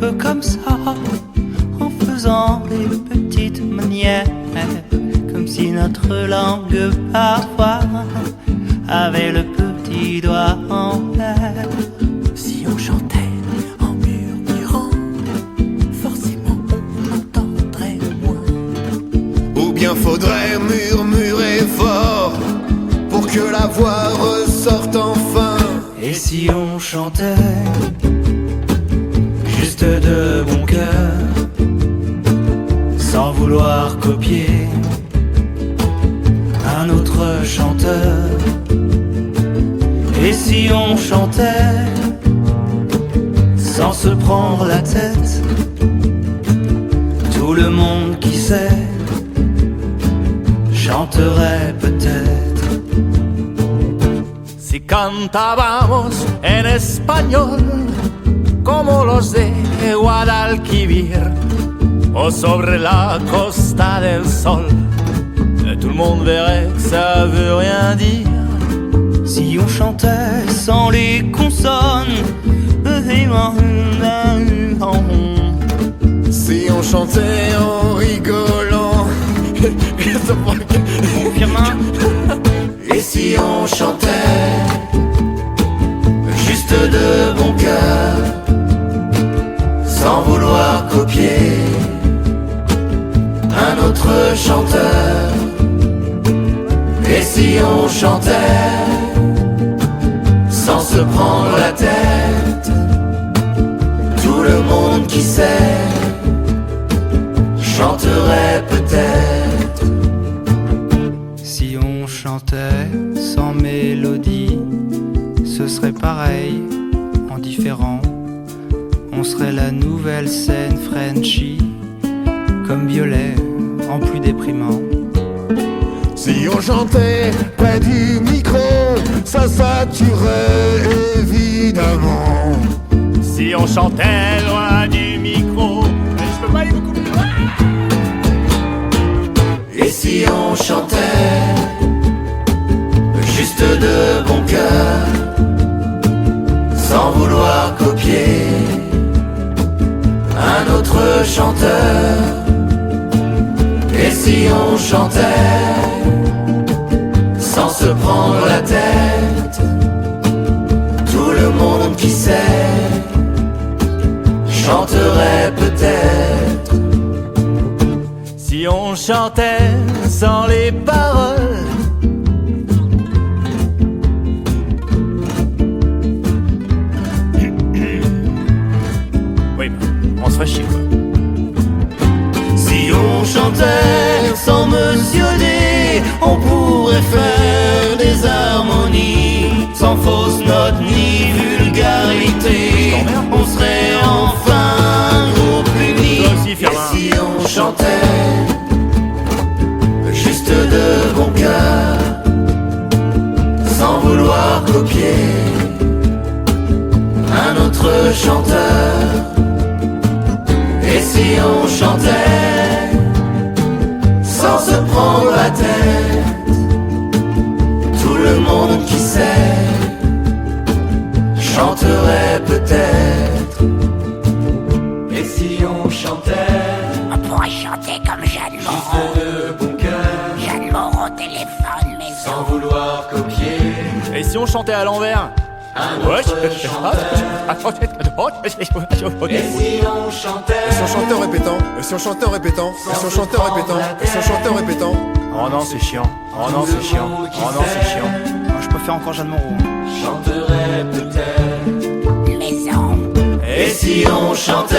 peu comme ça, en faisant des petites manières, comme si notre langue parfois avait le petit doigt en l'air. Si on chantait en murmurant, forcément on entendrait moins. Ou bien faudrait murmurer fort pour que la voix ressorte enfin. Et si on chantait juste de bon cœur, sans vouloir copier un autre chanteur? Et si on chantait sans se prendre la tête, tout le monde qui sait chanterait peut-être. Si cantábamos en español, como los de Guadalquivir, o sobre la costa del sol, tout le monde verrait que ça veut rien dire. Si on chantait sans les consonnes, si on chantait en rigolant, et si on chantait juste de bon cœur, sans vouloir copier un autre chanteur? Et si on chantait sans se prendre la tête, tout le monde qui sait chanterait peut-être. Si on chantait sans mélodie, ce serait pareil, en différent. On serait la nouvelle scène Frenchy, comme Violet, en plus déprimant. si on chantait près du micro, ça saturerait évidemment. Si on chantait loin du micro, je peux pas aller beaucoup plus loin. Et si on chantait juste de bon cœur, sans vouloir copier un autre chanteur? Et si on chantait sans se prendre la tête, tout le monde qui sait chanterait peut-être. Si on chantait sans les paroles, oui, on se ferait chier quoi. Si on chantait sans Monsieur D, on pourrait faire des harmonies sans fausse note ni vulgarité. On serait enfin un groupe uni. Et si on chantait juste de bon cœur, sans vouloir copier un autre chanteur? Et si on chantait sans se prendre la tête, tout le monde qui sait chanterait peut-être. Et si on chantait, On pourrait chanter comme Jeanne Moreau. juste de bon cœur, Jeanne Moreau téléphone maison. sans vouloir copier Et si on chantait à l'envers? un autre chanteur? Et si on chantait Et si on chantait en répétant, et si on chantait en répétant, et si on chantait en répétant, et si on chantait en répétant. Oh non c'est chiant, oh non c'est chiant, oh non c'est chiant. Moi, je préfère encore Jeanne Moreau. Chanterait peut-être. Maison. Et si on chantait